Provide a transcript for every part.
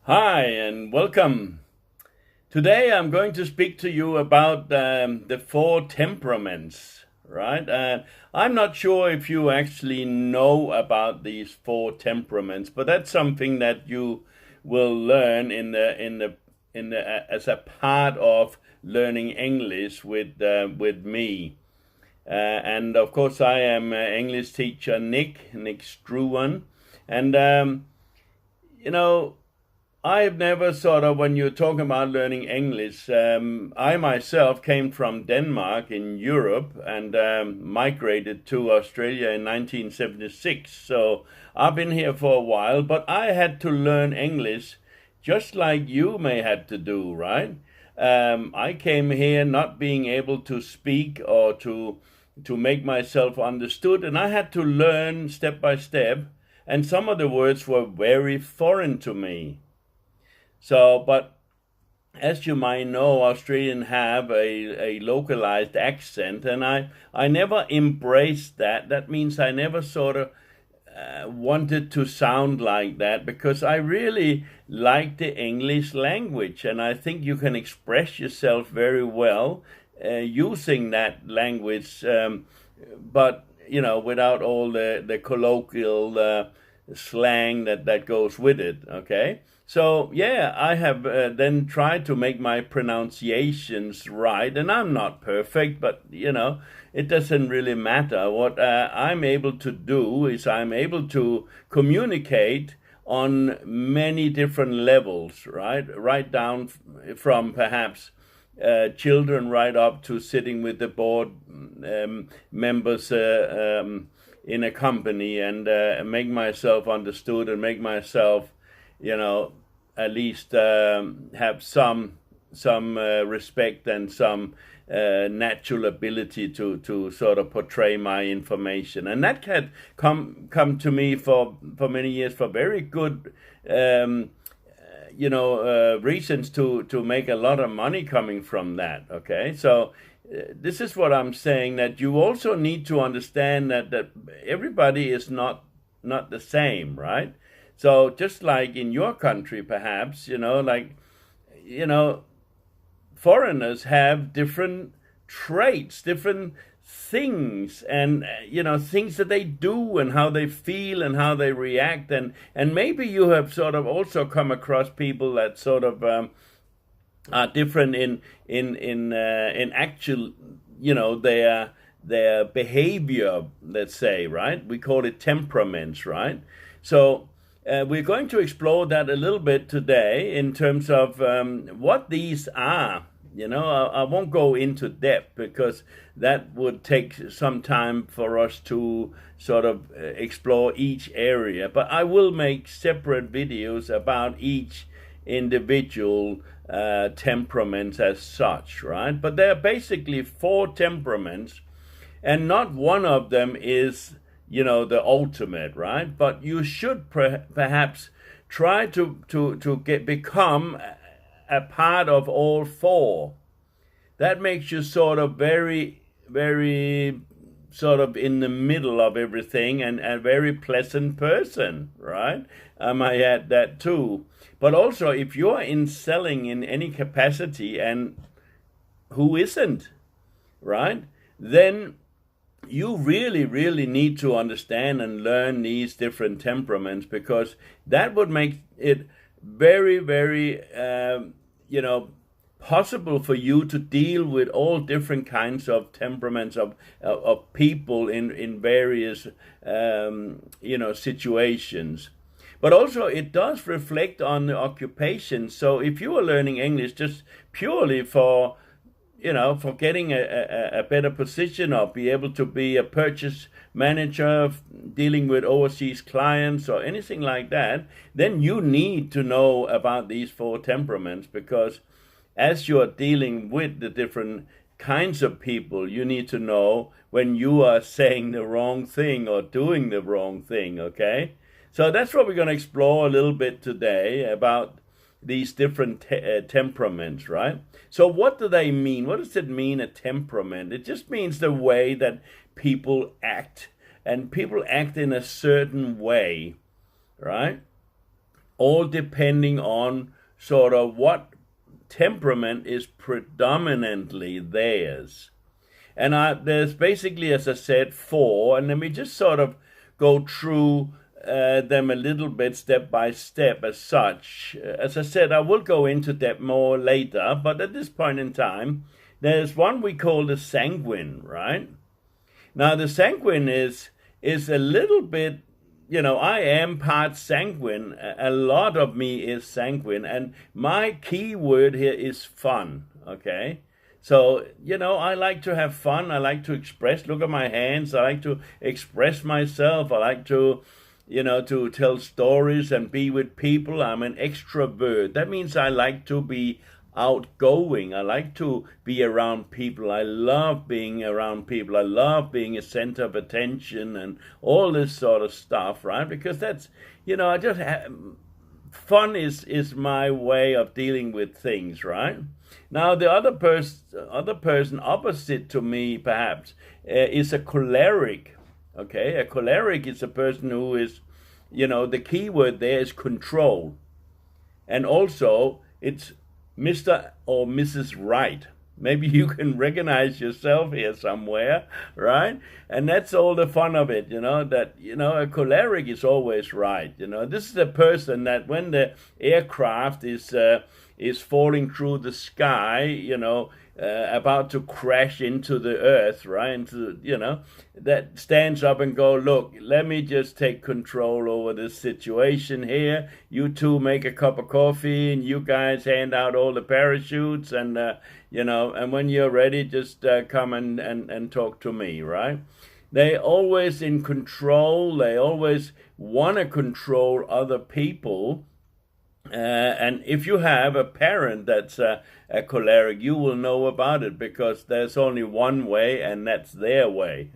Hi and welcome. Today I'm going to speak to you about the four temperaments, right? I'm not sure if you actually know about these four temperaments, but that's something that you will learn in the as a part of learning English with me. And of course, I am English teacher Nick Struan, and you know I've never when you're talking about learning English, I myself came from Denmark in Europe and migrated to Australia in 1976. So I've been here for a while, but I had to learn English just like you may had to do, right? I came here not being able to speak or to make myself understood, and I had to learn step by step, and some of the words were very foreign to me. But as you might know, Australians have a localized accent, and I never embraced that. That means I never wanted to sound like that because I really like the English language, and I think you can express yourself very well using that language, but without all the colloquial slang that goes with it. Okay, so yeah, I have then tried to make my pronunciations right, and I'm not perfect, but it doesn't really matter. What I'm able to do is I'm able to communicate on many different levels, right down from perhaps children right up to sitting with the board members in a company, and make myself understood and make myself, at least have some respect and some natural ability to sort of portray my information, and that had come to me for many years for very good reasons to make a lot of money coming from that. Okay, so this is what I'm saying, that you also need to understand that everybody is not the same, right? So just like in your country, perhaps, you know, foreigners have different traits, different things, and things that they do and how they feel and how they react, and maybe you have sort of also come across people that sort of are different in actual, their behavior, let's say, right? We call it temperaments, right? So we're going to explore that a little bit today in terms of what these are. I won't go into depth because that would take some time for us to sort of explore each area. But I will make separate videos about each individual temperaments as such, right? But there are basically four temperaments, and not one of them is, the ultimate, right? But you should perhaps try to become a part of all four. That makes you sort of very, very sort of in the middle of everything, and a very pleasant person, right? I might add that too. But also, if you're in selling in any capacity, and who isn't, right? Then you really, really need to understand and learn these different temperaments, because that would make it very, very, possible for you to deal with all different kinds of temperaments of people in various, situations. But also, it does reflect on the occupation. So if you are learning English just purely for getting a better position, or be able to be a purchase manager dealing with overseas clients or anything like that, then you need to know about these four temperaments, because as you are dealing with the different kinds of people, you need to know when you are saying the wrong thing or doing the wrong thing, okay? So that's what we're going to explore a little bit today, about these different temperaments, right? So what do they mean? What does it mean, a temperament? It just means the way that people act, and people act in a certain way, right? all depending on sort of what temperament is predominantly theirs. And there's basically, as I said, four, and let me just sort of go through them a little bit step by step as such. As I said, I will go into that more later, but at this point in time, there's one we call the sanguine, right? Now, the sanguine is a little bit, I am part sanguine. A lot of me is sanguine, and my key word here is fun, okay? So, I like to have fun. I like to express. Look at my hands. I like to express myself. I like to, to tell stories and be with people. I'm an extrovert. That means I like to be outgoing. I like to be around people. I love being around people. I love being a center of attention and all this sort of stuff, right? Because that's, I just fun is my way of dealing with things, right? Now, the other person opposite to me, perhaps, is a choleric. Okay, a choleric is a person who is, the key word there is control, and also it's Mr. or Mrs. Right. Maybe you can recognize yourself here somewhere, right? And that's all the fun of it, that, a choleric is always right. This is a person that when the aircraft is falling through the sky, about to crash into the earth, right? That stands up and go, look, let me just take control over this situation here. You two make a cup of coffee and you guys hand out all the parachutes and, and when you're ready, just come and talk to me, right? They always in control. They always want to control other people. And if you have a parent that's a choleric, you will know about it because there's only one way, and that's their way.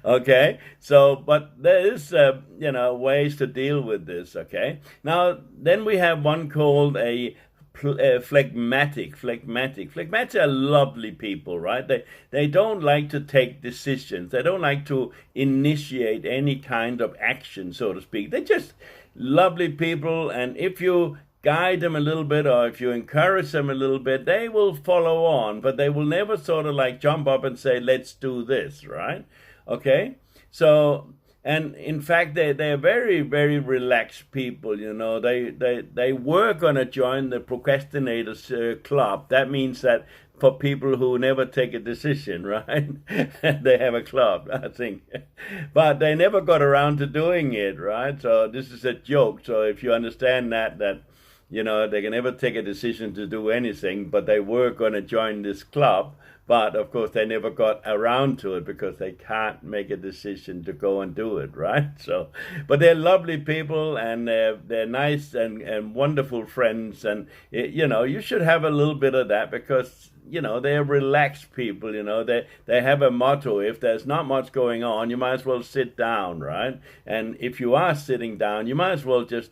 Okay, so but there is ways to deal with this. Okay, now then we have one called a phlegmatic. Phlegmatic are lovely people, right? They don't like to take decisions. They don't like to initiate any kind of action, so to speak. They just lovely people, and if you guide them a little bit or if you encourage them a little bit, they will follow on, but they will never sort of like jump up and say, let's do this, right? Okay, so, and in fact, they're very, very relaxed people. They were going to join the procrastinators club. That means that for people who never take a decision, right? They have a club, I think. But they never got around to doing it, right? So this is a joke. So if you understand that they can never take a decision to do anything, but they were going to join this club. But of course, they never got around to it because they can't make a decision to go and do it, right? So, but they're lovely people, and they're nice and wonderful friends, and you should have a little bit of that because they're relaxed people. They have a motto: if there's not much going on, you might as well sit down, right? And if you are sitting down, you might as well just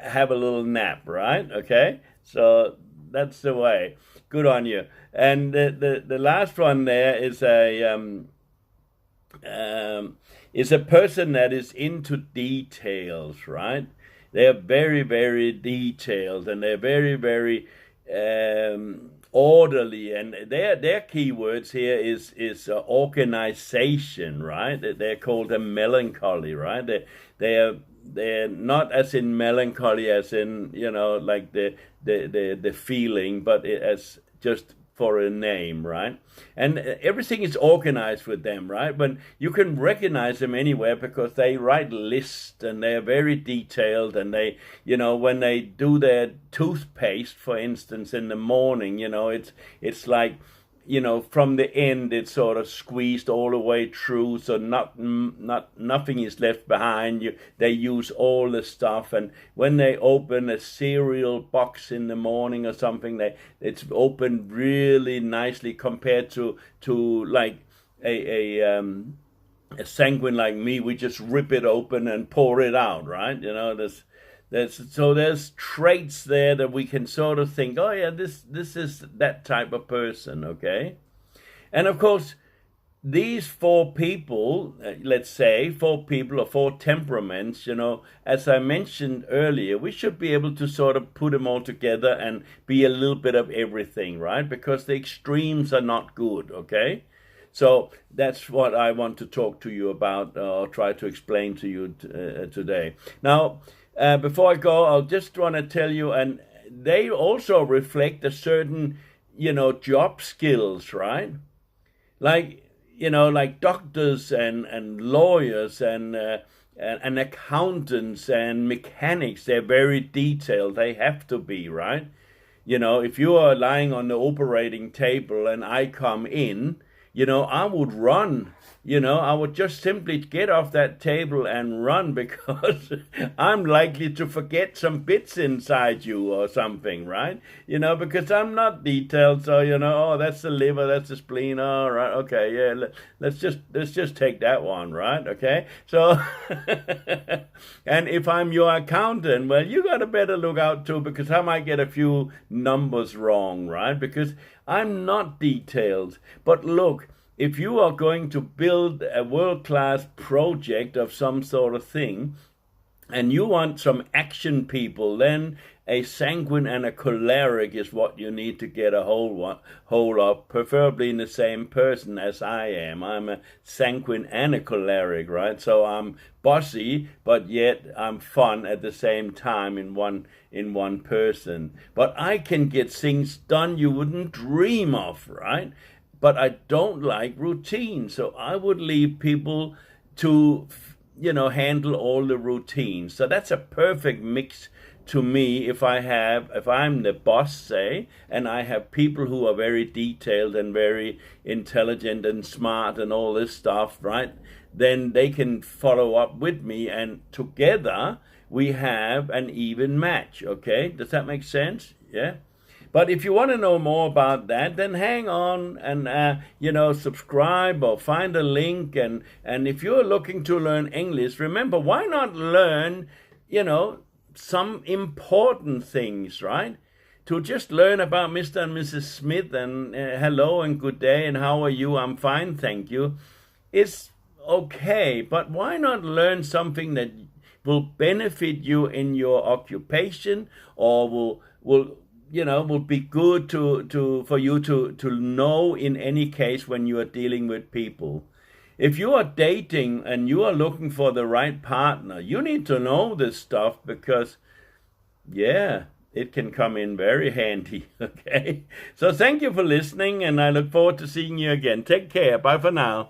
have a little nap, right? Okay, so that's the way. Good on you. And the last one there is a person that is into details, right? They're very, very detailed, and they're very, very orderly. And their keywords here is organization, right? They're called a melancholy, right? They're not as in melancholy as in like the feeling, but as just for a name, right? And everything is organized with them, right? But you can recognize them anywhere because they write lists and they're very detailed, and they, when they do their toothpaste, for instance, in the morning, it's like, from the end it's sort of squeezed all the way through, so nothing is left behind. They use all the stuff, and when they open a cereal box in the morning or something, it's opened really nicely compared to like a sanguine like me. We just rip it open and pour it out, right? There's traits there that we can sort of think, oh yeah, this is that type of person, okay? And of course, these four people, let's say four people or four temperaments, as I mentioned earlier, we should be able to sort of put them all together and be a little bit of everything, right? Because the extremes are not good, okay? So that's what I want to talk to you about, or try to explain to you today. Now, before I go, I'll just want to tell you, and they also reflect a certain, job skills, right? Like, like doctors and lawyers and accountants and mechanics, they're very detailed. They have to be, right? If you are lying on the operating table and I come in, I would run. I would just simply get off that table and run because I'm likely to forget some bits inside you or something, right? Because I'm not detailed. So, oh, that's the liver, that's the spleen. All right, okay, yeah, let's just take that one, right? Okay, so, and if I'm your accountant, well, you got to better look out too, because I might get a few numbers wrong, right? Because I'm not detailed. But look, if you are going to build a world-class project of some sort of thing, and you want some action people, then a sanguine and a choleric is what you need to get a hold of, preferably in the same person as I am. I'm a sanguine and a choleric, right? So I'm bossy, but yet I'm fun at the same time in one person. But I can get things done you wouldn't dream of, right? But I don't like routine, so I would leave people to handle all the routines. So that's a perfect mix to me. If I'm the boss, say, and I have people who are very detailed and very intelligent and smart and all this stuff, right? Then they can follow up with me, and together we have an even match. Okay, does that make sense? Yeah. But if you want to know more about that, then hang on and, subscribe or find a link. And if you're looking to learn English, remember, why not learn, some important things, right? To just learn about Mr. and Mrs. Smith and hello and good day and how are you? I'm fine, thank you. It's okay, but why not learn something that will benefit you in your occupation, or will be good for you to know in any case when you are dealing with people. If you are dating and you are looking for the right partner, you need to know this stuff because, yeah, it can come in very handy, okay? So thank you for listening, and I look forward to seeing you again. Take care. Bye for now.